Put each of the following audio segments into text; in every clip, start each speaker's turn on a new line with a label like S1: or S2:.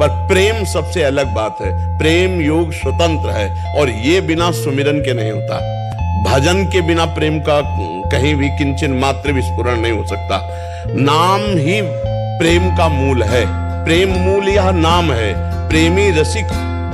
S1: पर प्रेम सबसे अलग बात है। प्रेम योग स्वतंत्र है और ये बिना सुमिरन के नहीं होता। भजन के बिना प्रेम का कहीं भी किंचन मात्र विस्फुरण नहीं हो सकता। नाम ही प्रेम का मूल है। प्रेम मूल यह नाम है। प्रेमी रसिक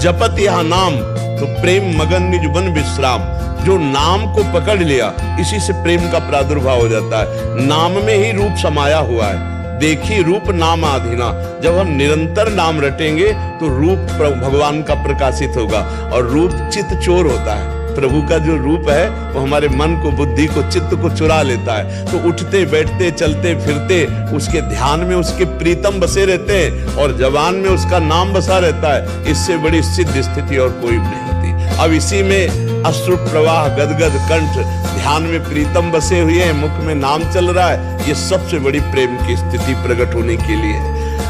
S1: जपत यह नाम, तो प्रेम मगन निज बन विश्राम। जो नाम को पकड़ लिया, इसी से प्रेम का प्रादुर्भाव हो जाता है। नाम में ही रूप समाया हुआ है। देखी रूप नाम आधीना। जब हम निरंतर नाम रटेंगे तो रूप भगवान का प्रकाशित होगा। और रूप चित्त चोर होता है। प्रभु का जो रूप है वो हमारे मन को, बुद्धि को, चित्त को चुरा लेता है। तो उठते बैठते चलते फिरते उसके ध्यान में उसके प्रीतम बसे रहते हैं और जबान में उसका नाम बसा रहता है। इससे बड़ी सिद्ध स्थिति और कोई नहीं होती। अब इसी में अश्रु प्रवाह, गदगद कंठ, ध्यान में प्रीतम बसे हुए हैं, मुख में नाम चल रहा है। ये सबसे बड़ी प्रेम की स्थिति प्रकट होने के लिए।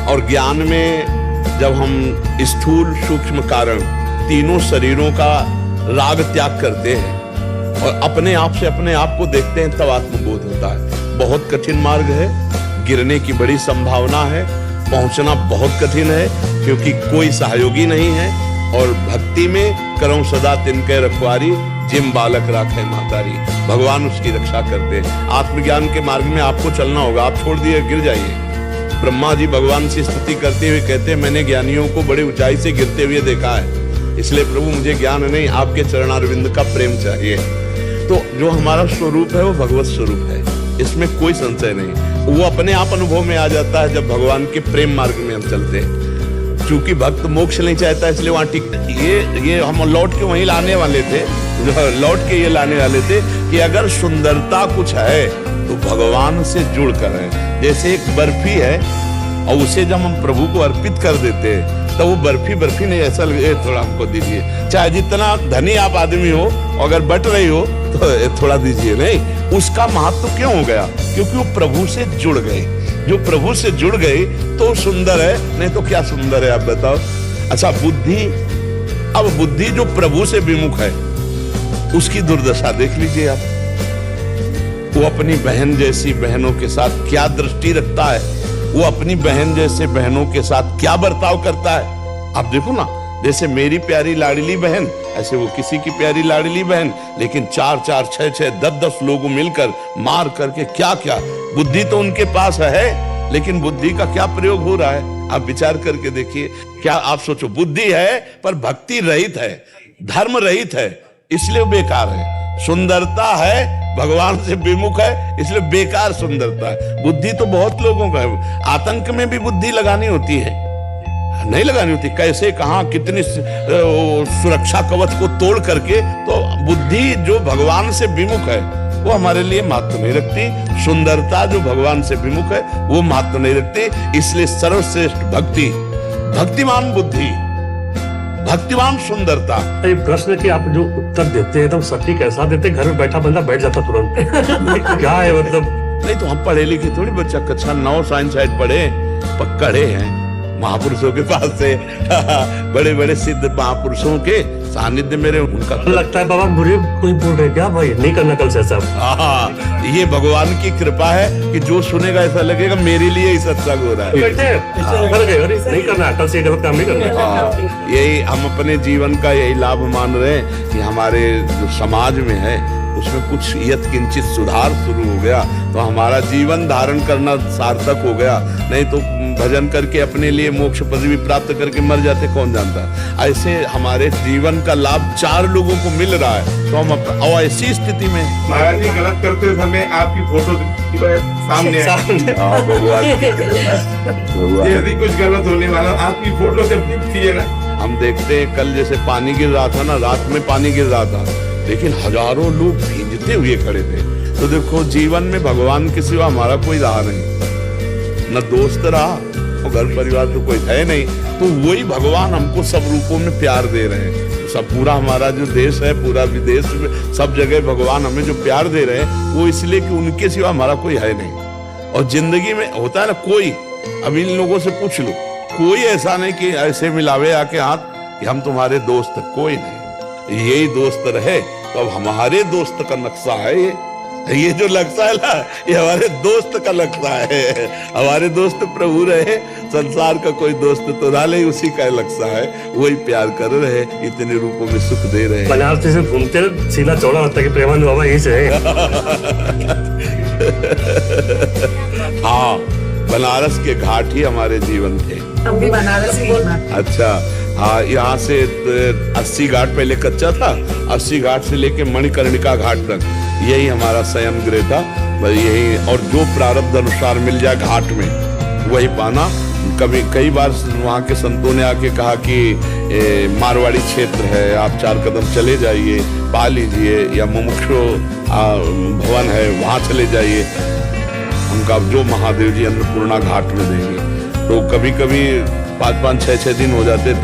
S1: और ज्ञान में जब हम स्थूल सूक्ष्म कारण तीनों शरीरों का राग त्याग करते हैं और अपने आप से अपने आप को देखते हैं, तब आत्मबोध होता है। बहुत कठिन मार्ग है, गिरने की बड़ी संभावना है, पहुंचना बहुत कठिन है क्योंकि कोई सहयोगी नहीं है। और भक्ति में करऊं सदा तिनके रखवारी, जिम बालक राखे मातारी। भगवान उसकी रक्षा करते हैं। आत्मज्ञान के मार्ग में आपको चलना होगा। आप छोड़ दिए गिर जाइए। ब्रह्मा जी भगवान से स्तुति करते हुए कहते हैं, मैंने ज्ञानियों को बड़ी ऊंचाई से गिरते हुए देखा है, इसलिए प्रभु मुझे ज्ञान नहीं, आपके चरणारविंद का प्रेम चाहिए। तो जो हमारा स्वरूप है वो भगवत स्वरूप है, इसमें कोई संशय नहीं। वो अपने आप अनुभव में आ जाता है जब भगवान के प्रेम मार्ग में हम चलते हैं। चूंकि भक्त मोक्ष नहीं चाहता इसलिए वहां टिक, ये हम लौट के वहीं लाने वाले थे, लौट के ये लाने वाले थे कि अगर सुंदरता कुछ है तो भगवान से जुड़ कर है। जैसे एक बर्फी है और उसे जब हम प्रभु को अर्पित कर देते हैं तो वो बर्फी नहीं, ऐसा लगे थोड़ा हमको दीजिए। चाहे जितना धनी आप आदमी हो, अगर बट रही हो तो थोड़ा दीजिए। नहीं, उसका महत्व क्यों हो गया? क्योंकि वो प्रभु से जुड़ गए। जो प्रभु से जुड़ गए तो सुंदर है, नहीं तो क्या सुंदर है आप बताओ। अच्छा बुद्धि, अब बुद्धि जो प्रभु से विमुख है उसकी दुर्दशा देख लीजिए आप। वो अपनी बहन जैसी बहनों के साथ क्या दृष्टि रखता है, वो अपनी बहन जैसे बहनों के साथ क्या बर्ताव करता है। आप देखो ना, जैसे मेरी प्यारी लाडली बहन, ऐसे वो किसी की प्यारी लाडली बहन, लेकिन 4-4, 6-6, 10-10 लोग मिलकर मार करके क्या क्या। बुद्धि तो उनके पास है, लेकिन बुद्धि का क्या प्रयोग हो रहा है आप विचार करके देखिए। क्या आप सोचो, बुद्धि है पर भक्ति रहित है, धर्म रहित है, इसलिए बेकार है। सुंदरता है, भगवान से विमुख है, इसलिए बेकार सुंदरता है। बुद्धि तो बहुत लोगों का है। आतंक में भी बुद्धि लगानी होती है, नहीं लगानी होती। कैसे, कहां, कितनी सुरक्षा कवच को तोड़ करके। तो बुद्धि जो भगवान से विमुख है वो हमारे लिए महत्व नहीं रखती। सुंदरता जो भगवान से विमुख है वो महत्व नहीं रखती। इसलिए सर्वश्रेष्ठ भक्ति, भक्तिमान बुद्धि, भक्तिमान सुंदरता।
S2: ये प्रश्न की आप जो उत्तर देते हैं एकदम सटीक ऐसा देते, घर में बैठा बंदा बैठ जाता तुरंत। क्या है मतलब?
S1: नहीं तो हम पढ़े लिखे थोड़ी, बच्चा कक्षा 9 साइंस साइड पढ़े पकड़े हैं महापुरुषों के पास से। बड़े बड़े सिद्ध महापुरुषों के सानिध्य मेरे उनका
S2: लगता है बाबा मुझे कोई बोल रहे क्या भाई, नहीं करना कल से ऐसा।
S1: ये भगवान की कृपा है कि जो सुनेगा ऐसा लगेगा मेरे लिए ही सत्संग हो रहा है।
S2: नहीं करना, कल से गलत काम नहीं करना।
S1: यही हम अपने जीवन का यही लाभ मान रहे हैं कि हमारे जो समाज में है उसमें कुछ यत्किंचित सुधार शुरू हो गया तो हमारा जीवन धारण करना सार्थक हो गया। नहीं तो भजन करके अपने लिए मोक्ष पदवी प्राप्त करके मर जाते, कौन जानता। ऐसे हमारे जीवन का लाभ 4 लोगों को मिल रहा है तो हम और ऐसी स्थिति में
S3: महाराज जी गलत करते समय आपकी फोटो सामने यदि कुछ गलत होने वाला आपकी फोटो जब दिखती है ना,
S1: हम देखते हैं। कल जैसे पानी गिर रहा था ना, रात में पानी गिर रहा था, लेकिन हजारों लोग भींजते हुए खड़े थे। तो देखो जीवन में भगवान के सिवा हमारा कोई रहा नहीं, न दोस्त रहा और घर परिवार तो कोई है नहीं। तो वही भगवान हमको सब रूपों में प्यार दे रहे हैं। सब पूरा हमारा जो देश है, पूरा विदेश में, सब जगह भगवान हमें जो प्यार दे रहे हैं वो इसलिए कि उनके सिवा हमारा कोई है नहीं। और जिंदगी में होता है ना, कोई, अब इन लोगों से पूछ लो, कोई ऐसा नहीं कि ऐसे मिलावे आके हाथ कि हम तुम्हारे दोस्त, कोई नहीं। यही दोस्त रहे तो अब हमारे दोस्त का नक्शा है ये। ये जो लक्ष्य है ना, ये हमारे दोस्त का लक्ष्य है। हमारे दोस्त प्रभु रहे, संसार का कोई दोस्त तो ना ले, उसी का लक्ष्य है। वही प्यार कर रहे, इतने रूपों में सुख दे रहे हैं।
S2: बनारस से घूमते रहे, सीना चौड़ा होता है कि प्रेमानंद बाबा यही से है।
S1: हाँ, बनारस के घाट ही हमारे जीवन थे।
S4: हम भी बनारस ही हैं।
S1: अच्छा, हाँ, यहाँ से 80 घाट पहले कच्चा था, 80 घाट से लेके मणिकर्णिका घाट तक यही हमारा शयन गृह था। बस यही, और जो प्रारब्ध अनुसार मिल जाए घाट में वही पाना। कई बार वहाँ के संतों ने आके कहा कि मारवाड़ी क्षेत्र है, आप 4 कदम चले जाइए, पा लीजिए, या मुमुक्षु भवन है वहाँ चले जाइए, हमका जो महादेव जी अन्नपूर्णा घाट में देंगे। तो कभी कभी 5-5, 6-6 दिन हो जाते थे।